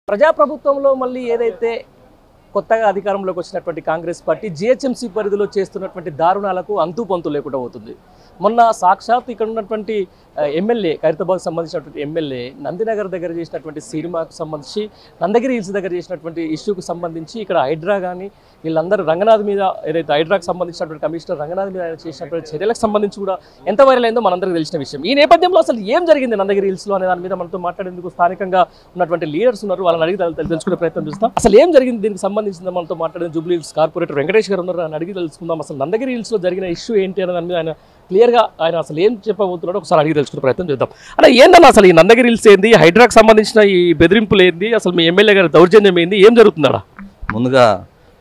ప్రజాప్రభుత్వంలో మళ్ళీ ఏదైతే కొత్తగా అధికారంలోకి వచ్చినటువంటి కాంగ్రెస్ పార్టీ జీహెచ్ఎంసీ పరిధిలో చేస్తున్నటువంటి దారుణాలకు అంతుపంతు లేకుండా పోతుంది. మొన్న సాక్షాత్ ఇక్కడ ఉన్నటువంటి ఎమ్మెల్యే ఖైరతాబాద్ సంబంధించినటువంటి ఎమ్మెల్యే నందినగర్ దగ్గర చేసినటువంటి సినిమాకు సంబంధించి నందగిరి హిల్స్ దగ్గర చేసినటువంటి ఇష్యూకు సంబంధించి ఇక్కడ హైడ్రా కానీ వీళ్ళందరూ రంగనాథ్ మీద ఏదైతే హైడ్రాకు సంబంధించినటువంటి కమిషనర్ రంగనాథ్ మీద చేసినటువంటి చర్యలకు సంబంధించి కూడా ఎంత వైరల్ అయిందో మనందరికీ తెలిసిన విషయం. ఈ నేపథ్యంలో అసలు ఏం జరిగింది నందగిరి హిల్స్లో అనే దాని మీద మనతో మాట్లాడేందుకు స్థానికంగా ఉన్నటువంటి లీడర్స్ ఉన్నారు. వాళ్ళని అడిగి తెలుసుకునే ప్రయత్నం చేస్తాం. అసలు ఏం జరిగింది దీనికి సంబంధించిన మనతో మాట్లాడిన జూబ్లీ హిల్స్ కార్పొరేటర్ వెంకటేష్ గారు ఉన్నారు. అని అడిగి తెలుసుకుందాం. అసలు నందగిరి హిల్స్లో జరిగిన ఇష్యూ ఏంటి అనే దాని మీద ఆయన క్లియర్గా ఆయన అసలు ఏం చెప్పబోతున్నాడో ఒకసారి అడిగి తెలుసుకునే ప్రయత్నం చేద్దాం. అలా ఏందన్నా అసలు ఈ నందగిరి హిల్స్ ఏంది, హైడ్రాకు సంబంధించిన ఈ బెదిరింపులు ఏంది, అసలు మీ ఎమ్మెల్యే గారి దౌర్జన్యం ఏంది, ఏం జరుగుతుందా? ముందుగా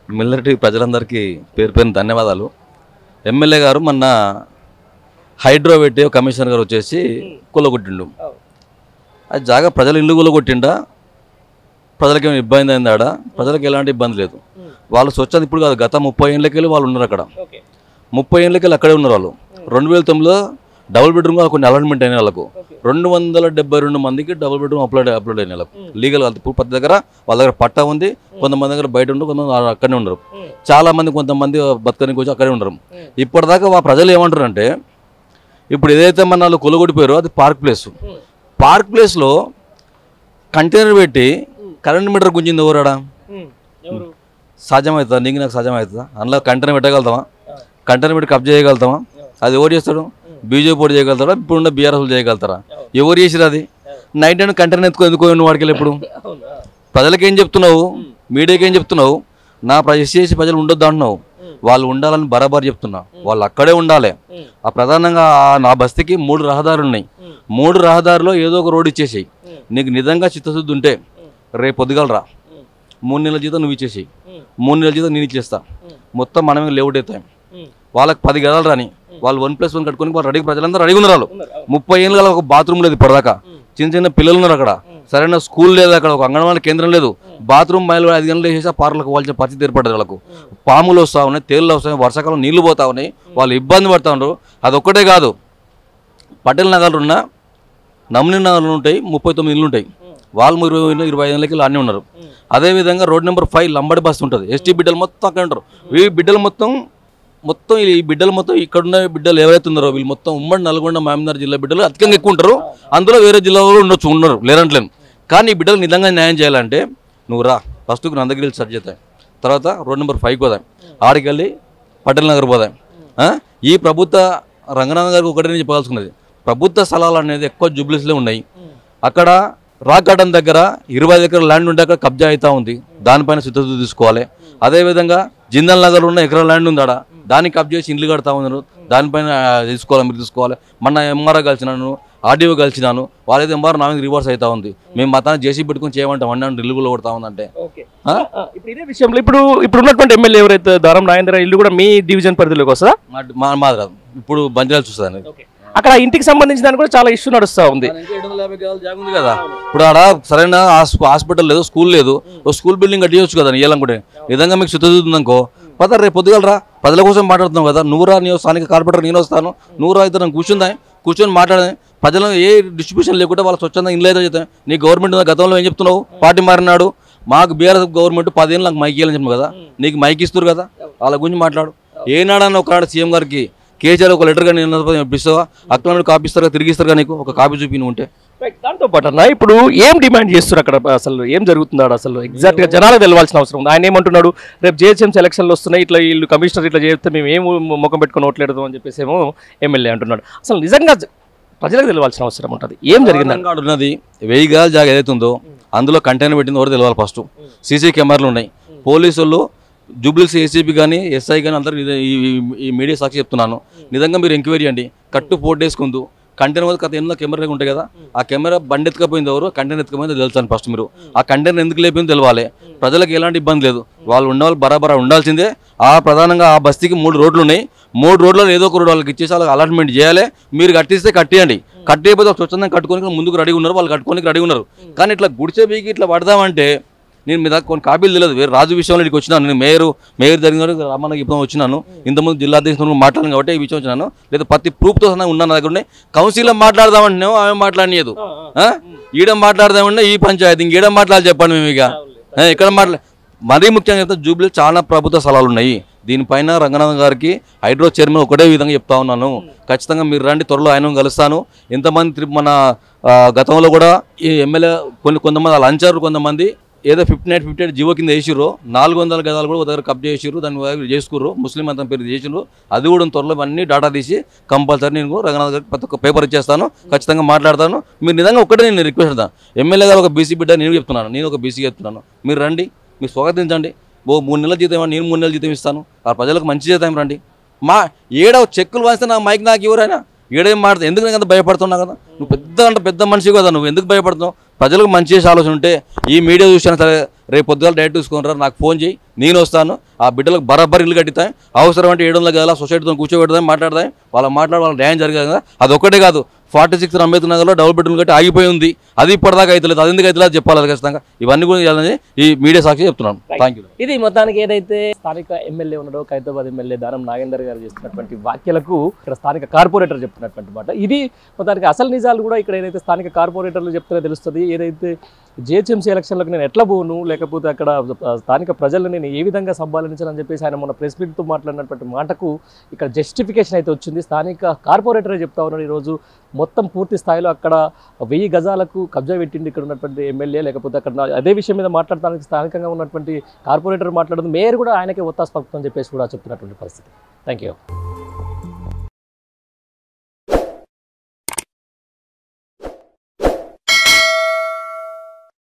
మిలిటరీ ప్రజలందరికీ పేరు పేరున ధన్యవాదాలు. ఎమ్మెల్యే గారు మొన్న హైడ్రో పెట్టి కమిషనర్ గారు వచ్చేసి కూలగొట్టిండు. అది జాగా ప్రజలు ఇల్లు కూలగొట్టిండా, ప్రజలకి ఏమైనా ఇబ్బంది అయింది? ఆడ ప్రజలకు ఎలాంటి ఇబ్బంది లేదు. వాళ్ళు స్వచ్ఛత ఇప్పుడు కాదు, గత 30 ఏళ్ళకెళ్ళి వాళ్ళు ఉన్నారు అక్కడ. 30 ఏళ్ళకెళ్ళి అక్కడే ఉన్నారు వాళ్ళు. 2009లో డబుల్ బెడ్రూమ్ కొన్ని అలాట్మెంట్ అయిన వాళ్ళకు 272 మందికి డబుల్ బెడ్రూమ్ అప్లోడ్ అయిన వాళ్ళకు లీగల్. ఇప్పుడు ప్రతి దగ్గర వాళ్ళ దగ్గర పట్టా ఉంది, కొంతమంది దగ్గర బయట ఉండరు, కొంతమంది అక్కడనే ఉండరు. చాలా మంది కొంతమంది బతకనికి వచ్చి అక్కడే ఉండరు. ఇప్పటిదాకా ఆ ప్రజలు ఏమంటారు అంటే, ఇప్పుడు ఏదైతే మన వాళ్ళు కొలగొట్టిపోయారో అది పార్క్ ప్లేస్లో కంటైనర్ పెట్టి కరెంట్ మీటర్ గుంజింది ఎవరాడా? సాధ్యమవుతుందా? నీకు నాకు సాధ్యమవుతుందా? అందులో కంటైనర్ పెట్టగలుగుతామా? కంటైనర్ పెట్టి కబ్జా చేయగలుగుతామా? అది ఎవరు చేస్తాడు? బీజేపీ పోటీ చేయగలుగుతారా? ఇప్పుడున్న బీఆర్ఎస్ చేయగలుగుతారా? ఎవరు చేసిరు? అది నైట్ అండ్ కంటైనర్ ఎందుకు వాడికి ఇప్పుడు ప్రజలకేం చెప్తున్నావు, మీడియాకి ఏం చెప్తున్నావు? నా చేసి ప్రజలు ఉండొద్దు అంటున్నావు. వాళ్ళు ఉండాలని బరాబర్ చెప్తున్నా. వాళ్ళు అక్కడే ఉండాలి. ఆ ప్రధానంగా నా బస్తీకి 3 రహదారులు ఉన్నాయి. 3 రహదారిలో ఏదో ఒక రోడ్ ఇచ్చేసేయి. నీకు నిజంగా చిత్తశుద్ధి ఉంటే రేపు పొద్దుగలరా 3 నెలల జీతం నువ్వు ఇచ్చేసేయి, 3 నెలల జీతం నేను ఇచ్చేస్తా. మొత్తం మనమే లేఅవుట్ అవుతాయి. వాళ్ళకి 10 గదాలు రాని వాళ్ళు 1+1 కట్టుకొని వాళ్ళు రెడీ, ప్రజలందరూ రెడీ ఉన్నారు. 30 ఏళ్ళు గల ఒక బాత్రూమ్ లేదు ఇప్పటిదాకా. చిన్న పిల్లలు ఉన్నారు అక్కడ. సరైన స్కూల్ లేదు అక్కడ, ఒక అంగన్వాడీ కేంద్రం లేదు. బాత్రూమ్ మైలు 5 గంటలు వేసేసి ఆ పార్లకు వాళ్ళ పరిస్థితి ఏర్పడ్డది. వాళ్ళకు పాములు వస్తూ ఉన్నాయి, తేళ్ళు వస్తాయి, వర్షాకాలం నీళ్లు పోతా ఉన్నాయి, వాళ్ళు ఇబ్బంది పడుతూ ఉన్నారు. అదొక్కటే కాదు, పటేల్ నగర్లు ఉన్న నమ్ని నగర్లు ఉంటాయి, 39 ఇళ్ళు ఉంటాయి. వాళ్ళు 25 ఏళ్ళకి అన్నీ ఉన్నారు. అదేవిధంగా రోడ్ నెంబర్ 5 లంబడి బస్సు ఉంటుంది. ఎస్టీ బిడ్డలు మొత్తం అక్కడ ఉంటారు. ఈ బిడ్డలు మొత్తం ఇక్కడున్న బిడ్డలు ఎవరైతే ఉన్నారో వీళ్ళు మొత్తం ఉమ్మడి నల్గొండ మహబూబ్నగర్ జిల్లా బిడ్డలు అధికంగా ఎక్కువ ఉంటారు. అందులో వేరే జిల్లాలో ఉన్నారు, లేరంటలేను. కానీ ఈ బిడ్డలు నిజంగా న్యాయం చేయాలంటే నువ్వు రా, ఫస్ట్ నందగిరి సెర్చ్ చేద్దాం, తర్వాత రోడ్ నెంబర్ 5 పోదాం, ఆడికి వెళ్ళి పటేల్ నగర్ పోదాం. ఈ ప్రభుత్వ రంగనాథ్ గారికి ఒకటే చెప్పాల్సుకున్నది, ప్రభుత్వ స్థలాలు అనేది ఎక్కువ జూబ్లీస్లో ఉన్నాయి. అక్కడ రాక్ గార్డెన్ దగ్గర 20 ఎకరాల ల్యాండ్ ఉంటే అక్కడ కబ్జా అవుతా ఉంది. దానిపైన సిద్ధత తీసుకోవాలి. అదేవిధంగా జిందల్ నగర్ ఉన్న ఎకరాల ల్యాండ్ ఉంది, ఆడ దానికి కబ్జా చేసి ఇండ్లు కడతా ఉన్నారు. దానిపైన తీసుకోవాలి, మీరు తీసుకోవాలి. మొన్న ఎంఆర్ఓ కలిసినాను, ఆర్డీఓ కలిసినాను. వాళ్ళైతే ఎంఆర్ఓ నా మీద రివర్స్ అవుతా ఉంది. మేము మతాన్ని చేసి పెట్టుకుని చేయమంటాం అన్న ఇల్లు కూడా కొడతా ఉందంటే. ఇప్పుడు ఇదే విషయంలో ఇప్పుడు ఉన్నటువంటి ఎమ్మెల్యే ఎవరైతే దారం నాగేంద్ర ఇల్లు కూడా మీ డివిజన్ పరిధిలోకి వస్తుందా? మాది కాదు, ఇప్పుడు బంజారాలు చూస్తుంది. అక్కడ ఇంటికి సంబంధించిన దాని కూడా చాలా ఇష్యూ నడుస్తూ ఉంది. 750 గదాలు జాగా ఉంది కదా. ఇప్పుడు ఆడ సరైన హాస్పిటల్ లేదు, స్కూల్ లేదు. స్కూల్ బిల్డింగ్ కట్టియచ్చు కదా ఇవ్వాలనుకుంటే. నిజంగా మీకు చిత్తశుద్ధి ఉందనుకో పద, రేపు పొద్దుగలరా, ప్రజల కోసం మాట్లాడుతున్నావు కదా. నువ్వురా, నీ స్థానిక కార్పొరేటర్ నేను వస్తాను, నువ్వురా, ఇద్దరు కూర్చొని మాట్లాడే. ప్రజలు ఏ డిస్ట్రిబ్యూషన్ లేకుండా వాళ్ళ స్వచ్ఛంగా ఇల్లు అయితే చెప్తాను. నీ గవర్నమెంట్ గతంలో ఏం చెప్తున్నావు? పార్టీ మారినాడు, మాకు బీఆర్ఎస్ గవర్నమెంట్ 10 ఏళ్ళు నాకు మైక్ ఇవ్వాలని చెప్పాను కదా. నీకు మైక్ ఇస్తారు కదా, వాళ్ళ గురించి మాట్లాడు. ఏనాడన్నా ఒకనాడు సీఎం గారికి కేసీఆర్ ఒక లెటర్ కానీ ఇస్తావా? అక్కడ కాపీ ఇస్తారు, తిరిగి ఇస్తారు కదా. నీకు ఒక కాపీ చూపి నువ్వు ఉంటే. దాంతో పాటు అన్న ఇప్పుడు ఏం డిమాండ్ చేస్తారు అక్కడ? అసలు ఏం జరుగుతున్నాడు అసలు ఎగ్జాక్ట్గా జనాలకు తెలవాల్సిన అవసరం ఉంది. ఆయన ఏమంటున్నాడు, రేపు జిహెచ్ఎంసీ ఎలక్షన్లు వస్తున్నాయి, ఇట్లా వీళ్ళు కమిషనర్ ఇట్లా చేస్తే మేము ఏం ముఖం పెట్టుకుని ఓట్లేదు అని చెప్పేసి ఏమో ఎమ్మెల్యే అంటున్నాడు. అసలు నిజంగా ప్రజలకు తెలవాల్సిన అవసరం ఉంటుంది. ఏం జరిగింది? ఉన్నది 1000 గదాల జాగా ఏదైతే ఉందో అందులో కంటైనర్ పెట్టింది ఎవరు తెలవాలి. ఫస్ట్ సీసీ కెమెరాలు ఉన్నాయి. పోలీసులు జూబ్లీస్ ఏసీపీ కానీ ఎస్ఐ కానీ అందరూ ఈ మీడియా సాక్షి చెప్తున్నాను, నిజంగా మీరు ఎంక్వైరీ అండి. కట్టు 4 days కుందు కంటైనర్ మీద కథ ఎన్నో కెమెరా ఉంటాయి కదా. ఆ కెమెరా బండి ఎత్తుకపోయింది ఎవరు, కంటైనర్ ఎత్తుకపోయిందో తెలుసాను. ఫస్ట్ మీరు ఆ కంటైనర్ ఎందుకు లేపిందో తెలవాలి. ప్రజలకు ఎలాంటి ఇబ్బంది లేదు, వాళ్ళు ఉన్నవాళ్ళు బరాబరా ఉండాల్సిందే. ప్రధానంగా ఆ బస్తీకి 3 రోడ్లు ఉన్నాయి. 3 రోడ్లలో ఏదో ఒక రోడ్ వాళ్ళకి ఇచ్చేసి వాళ్ళకి అలాట్మెంట్ చేయాలి. మీరు కట్టిస్తే కట్టియండి, కట్టేపోతే స్వచ్ఛందంగా కట్టుకొని ముందుకు రెడీ ఉన్నారు, వాళ్ళు కట్టుకోనికి రెడీ ఉన్నారు. కానీ ఇట్లా గుడిసే బీకి ఇట్లా పడదామంటే నేను మీ దగ్గర కొన్ని కాపీలు తెలియదు. వేరే రాజు విషయంలో ఇక్కడికి వచ్చినాను. నేను మేయర్ జరిగిన రామన్నకి ఇప్పుడు వచ్చినాను. ఇంతకుముందు జిల్లా అధ్యక్షుడు మాట్లాడాను కాబట్టి ఈ విషయం వచ్చినాను. లేదా ప్రతి ప్రూఫ్తో సహా ఉన్నాను నా దగ్గర. కౌన్సిల్లో మాట్లాడదామంటే ఆమె మాట్లాడలేదు. ఈడ మాట్లాడదామంటే ఈ పంచాయతీ ఇంకేడ మాట్లాడాలి చెప్పండి. మేము ఇక ఇక్కడ మరీ ముఖ్యంగా చెప్తే జూబ్లీలో చాలా ప్రభుత్వ స్థలాలు ఉన్నాయి. దీనిపైన రంగనాథన్ గారికి హైడ్రో చైర్మన్ ఒకటే విధంగా చెప్తా ఉన్నాను. ఖచ్చితంగా మీరు రండి, త్వరలో ఆయన కలుస్తాను. ఎంతమంది మన గతంలో కూడా ఈ ఎమ్మెల్యే కొంతమంది వాళ్ళు అంచారు. కొంతమంది ఏదో 58 జీవో కింద వేసిర్రు. 400 గదాలు కూడా ఒక దగ్గర కబ్జా చేసిర్రు. దాన్ని చేసుకుర్రు. ముస్లిం అంతా పేరు చేసిర్రు. అది కూడా త్వరలో అన్ని డాటా తీసి కంపల్సరీ నేను రంగనాథ్ గారికి ప్రతి ఒక్క పేపర్ ఇచ్చేస్తాను. ఖచ్చితంగా మాట్లాడతాను. మీరు నిజంగా ఒకటే నేను రిక్వెస్ట్ చేస్తాను. ఎమ్మెల్యే గారు ఒక బీసీ బిడ్డ నేను చెప్తున్నాను. నేను ఒక బీసీ చెప్తున్నాను. మీరు రండి, మీరు స్వాగతించండి. 3 నెలల జీతం ఇవ్వండి, నేను 3 నెలల జీతం ఇస్తాను. ఆ ప్రజలకు మంచి జీతం రండి. మా చెక్కులు వాస్తే నా మైక్ నాకు ఎవరైనా ఏడేం మాట్లాడుతుంది. ఎందుకు నేను అంత భయపడుతున్నావు కదా? నువ్వు పెద్ద మనిషి కదా, నువ్వు ఎందుకు భయపడుతున్నావు? ప్రజలకు మంచి చేసే ఆలోచన ఉంటే ఈ మీడియా చూసినా సరే రేపు పొద్దుగాల డైరెక్ట్ చూసుకుంటారు. నాకు ఫోన్ చేయి, నేను వస్తాను. ఆ బిడ్డలకు బరాబర్ ఇల్లు కట్టిస్తాం. అవసరం అంటే 700 గదాల సొసైటీతో కూర్చోబెడతాం, మాట్లాడదాం. వాళ్ళ న్యాయం జరిగేది కదా. అది ఒక్కటే కాదు, 46 అంబేద్కర్ నగర్లో డబుల్ బెడ్రూమ్ కట్టి ఆగిపోయి ఉంది. అది ఇప్పటిదాకా అవుతలేదు. అది ఎందుకు అవుతలేదు చెప్పాలి ఖచ్చితంగా. ఇవన్నీ కూడా చేయాలని ఈ మీడియా సాక్షి చెప్తున్నాను. Thank you. ఇది మొత్తానికి ఏదైతే స్థానిక ఎమ్మెల్యే ఉన్నాడో ఖైరతాబాద్ ఎమ్మెల్యే దానం నాగేందర్ గారు చేస్తున్నటువంటి వ్యాఖ్యలకు ఇక్కడ స్థానిక కార్పొరేటర్ చెప్తున్నటువంటి మాట ఇది. మొత్తానికి అసలు నిజాలు కూడా ఇక్కడ ఏదైతే స్థానిక కార్పొరేటర్లు చెప్తారో తెలుస్తుంది. ఏదైతే జిహెచ్ఎంసీ ఎలక్షన్లకు నేను ఎట్లా పోను, లేకపోతే అక్కడ స్థానిక ప్రజలను నేను ఏ విధంగా సంపాదించాలని చెప్పేసి ఆయన మొన్న ప్రెస్ మీట్తో మాట్లాడినటువంటి మాటకు ఇక్కడ జస్టిఫికేషన్ అయితే వచ్చింది. స్థానిక కార్పొరేటరే చెప్తా ఉన్నారు ఈరోజు మొత్తం పూర్తి స్థాయిలో అక్కడ 1000 గజాలకు కబ్జా పెట్టింది ఇక్కడ ఉన్నటువంటి ఎమ్మెల్యే. లేకపోతే అక్కడ అదే విషయం మీద మాట్లాడడానికి స్థానికంగా ఉన్నటువంటి కార్పొరేటర్ మాట్లాడదు, మేయర్ కూడా ఆయనకే ఒత్తాసు పలుకుతుందని చెప్పేసి కూడా చెప్తున్నటువంటి పరిస్థితి. Thank you.